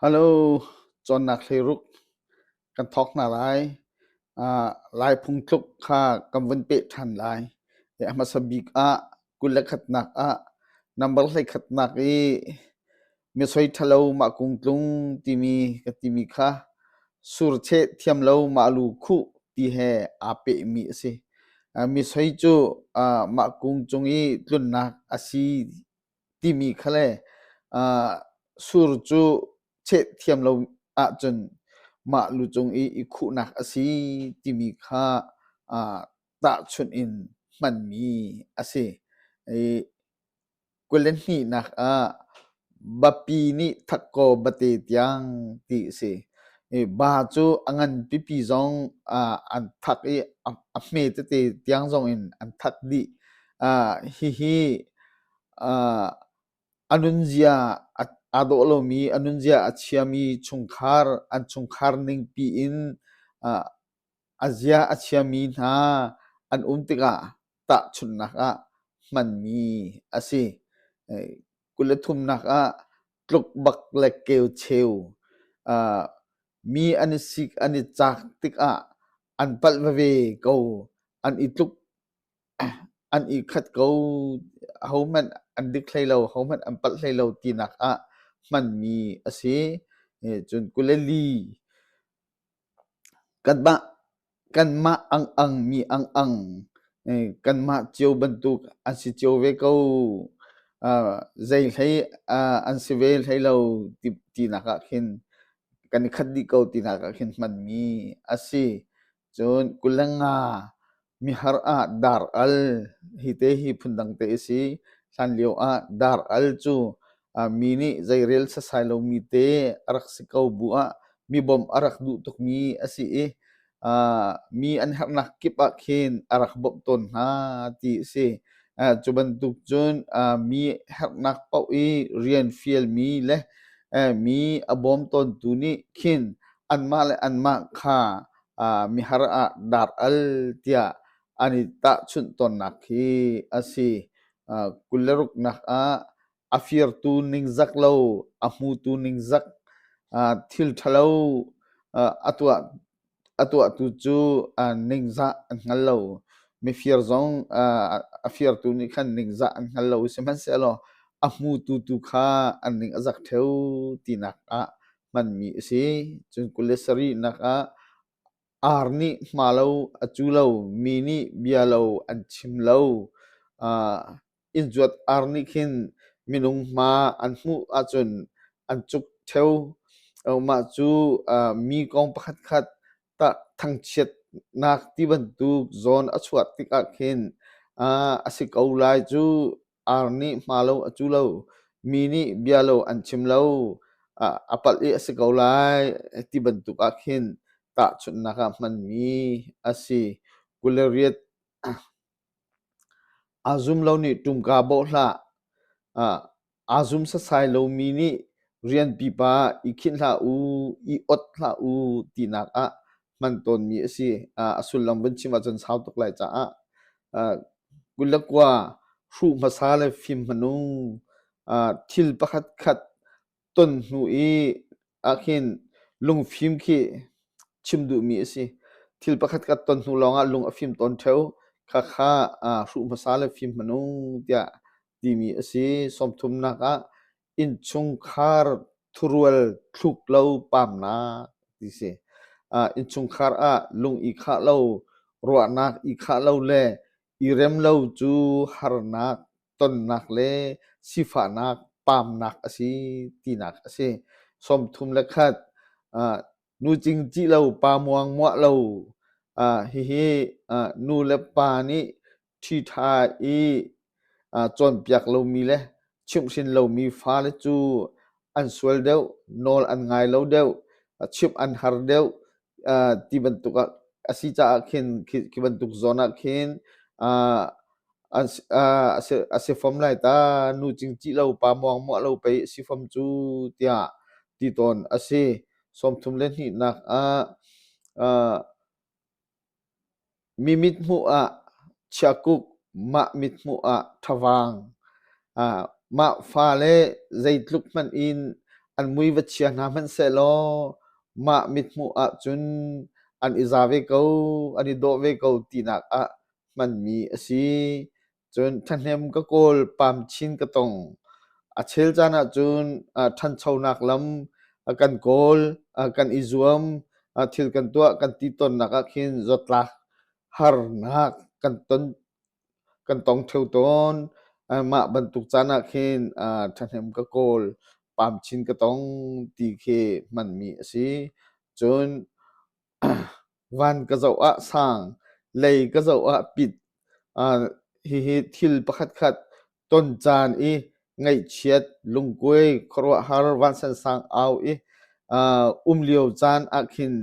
ฮัลโหลจอนนักเลรุกกันทอกนาไลไลพุงทุกข้ากำวันเปะทันไลมาสบิกกุลขัดนักนับเลยขัดนักมีสวยทะเลมากุงตุงที่มีกับที่มีข้าสุรเชษเทียมเลามาลูคุที่เหเปะมีสิมีสวยจูมากุงจงตุนนักสิที่มีข้าเลยสุรจูเชษเทียมเลาจนมาลูจงคุนักสิที่มีข้าตาชุนอินมันมีสิกุลนี่นักบัพพีนี่ทักโกบัตเตียงที่สิบาจูอันพิพิจงอันทักอัพเมตเตียงจงอินอันทักดีฮิอนุนเซียอาโดโลมีอนุนเซียอาเชียมีชุงคาร์อันชุงคาร์นิงปีอินอาเซียอาเชียมีนาอันติกาตะชุนนักมันมีสิกุลทุมนักกลุกบักเล็กเกลเชลมีอันสิกอันจักติกอันปัลเวเกาอันอิตุกอันอีขัดเกาเขามันอันดิกเลยเราเขามันอันปัลเลยเราตีนักมันมีสิจนกุลลีกันมาอังมีอังกันมาเจียวบรรทุกอันสิเจียวเวเกาใจให้อันสิเวลให้เราตีนักขินกันขัดดีเกาตีนักขินมันมีสิจนกุลังมีฮาร์ดาร์อัลฮิเตฮิพุนดังเตสิสันเลียวดาร์อัลจูมีนี่ใจเรียลสสายเรามีเตอรักสิเกาบัวมีบอมอรักดูตุกมีสิมีอันหักนักกิปะเคนอรักบบตนที่สิจุบันตุกจนมีหักนักเป้าเรียนฟิลมีเลยมีอบอมตนตุนี่เคนอันมาเลยอันมาข้ามีฮาระดาร์อัลเตียอันนี้ตาชุนตนนักฮีสิกุลรุกนักอาฟิร์ตูนิงซักเลาอามูตูนิงซักทิลทะเลาอัตัวตุจูนิงซักงั้นเลามีฟิร์ซองอาฟิร์ตูนิขันนิงซักงั้นเลาสิมันเสลออามูตูข้าอันนิงซักเทวตีนักมันมีสิจนกุลสรีนักarni malau achulau mini bialau anchim lau injuat arni khin minung ma anmu achun anchuk theu ma chu mi kong pakhat khat ta thangchet nak ti bantu zone achuat tik a khin asikau lai chu arni malau achulau mini bialau anchim lau apal i asikau lai ti bantu a khinตะชุนนะครับมันมีสิกุลเรียดอาซุมเรานี่ตุมกาโบละอาซุมสสายเรามีนี่เรียนปีปาอีขินละอีอดละตีนักมันตนมีสิสุลลัมบันชิมาจนสาวตกไหลจ้ากุลกว่ารูภาษาเลฟิมมนุงทิลประคัดขัดต้นหูอาขินลุงฟิมคีชิมดูมีสิทิลประคัดกัดต้นหูลองลุงฟิมต้นเทวข้ารูภาษาเลฟิมมนุงเดียดีมีสิสมทุมนักอินชงคาร์ทุรวลทุกเล่าปามนาดิสิอินชงคาร์ลุงอีข้าเล่ารัวนักอีข้าเล่าเล่อีเรมเล่าจูฮาร์นักต้นนักเล่สิฟานักปามนักสิตีนักสิสมทุมเล็กขัดนูจริงจีเราปามวงมัวเราฮินูเลปานี่ที่ทาจนเปียกเรามีเลยชิมชินเรามีฟ้าเลจูอันสวยเดียวนอลอันไงเราเดียวชิมอันฮาร์เดียวที่บรรทุกสิจะเข็นที่บรรทุกโซนักเข็นอันเสฟอมไลตานูจริงจีเราปามวงมัวเราไปสิฟอมจูเตียที่ตอนสมทุมเล่นนี่นักมีมิดมัวชักุกมามิดมัวทวางมาฟาเลใจลุกมันอิน an mui va chia na man se lo ma mit mu a chun an izave ko ani do ve ko tinak a man mi asi chun thanem ka kol pam chin ka tong a chel chana chun than chhonak lam kan kol kan izuam thil kan tua kan ti ton naka khin zotlak har nak kan tong theu ton ma bantuk chana khin thanem ka kol pam chin ka tong ti khe man mi asi chun van ka zo a sang lei ka zo a pit hi thil pakhat khat ton chan i ngai chiat lungkui khorwa har van san sang au i liu chan akhin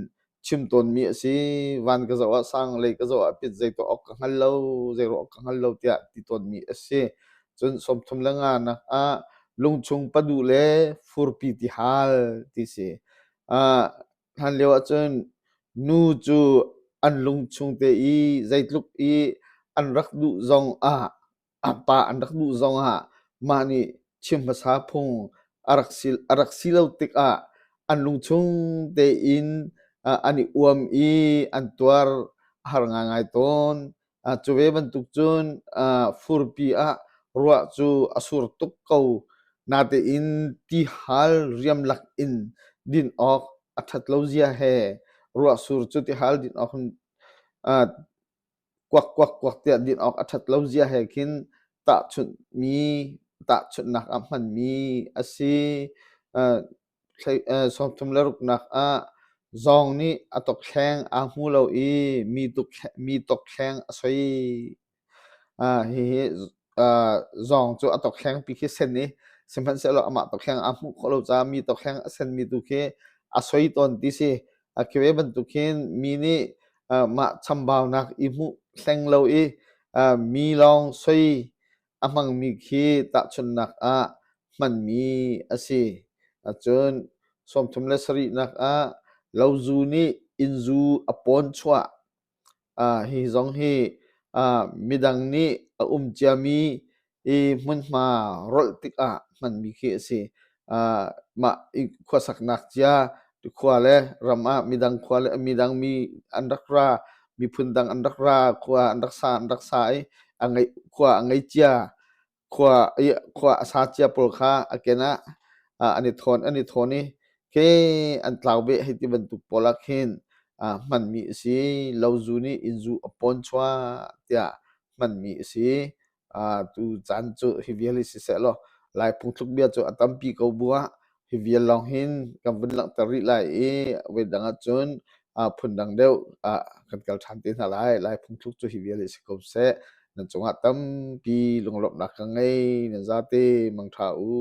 chim ton mi si van ka zo a sang lei ka zo a pit zai to ok ngal lo zai ro ka ngal lo tia ti ton mi ase chun som thum langa na lungchung padu le furpi ti hal ti se han lewa chun nu chu an lungchung te i zaitluk i an rak du zong apa an rak du zong mani chim basa phung arak sil tik an lungchung te in ani uam i an tuar har nga ngai ton chuwe ban tuk chun furpi ruwa chu asur tuk ko na te in ti hal riam lak in din ok athat lo zia he ruwa sur chu ti hal din ok quắc quắc quắc tiệt điện ọc athat lo zia he khin ta chut nak man mi asi som thum leruk nak zong ni atok kheng mu lo i mi tok kheng asoi hi zong chu atok kheng pi khi sen ni simpan se lo ama tok kheng mu kholo cha mi tok kheng sen mi tu khe asoi ton ti si akwe ban tu khin mi ni ma chambao nak i mu thleng lo i mi long soi amang mi khi ta chun nak man mi asi achun som thum le sari nak lo zu ni inzu apon chua hi zong hi midang ni chiami mun ma rol tik man mi khi asi ma i khwasak nak chia tu khwa le rama midang khwa le midang mi andakra mi phundang andakra khwa andaksa ai angai khwa angai chia khwa sa chia pol kha akena ani thon ni ke an tlaw be heti bantuk polak hin man mi si lozu ni inzu apon chwa tia man mi si tu chan chu hi viali si se lo lai pungtluk bia chu atampi ko bua hi vial long hin kam vun lang tari lai we danga chun phundang deu kan kal than tin halai lai pungtluk chu hi viali si ko se nan chunga tam pi lunglop na ka ngai na zate mang tha u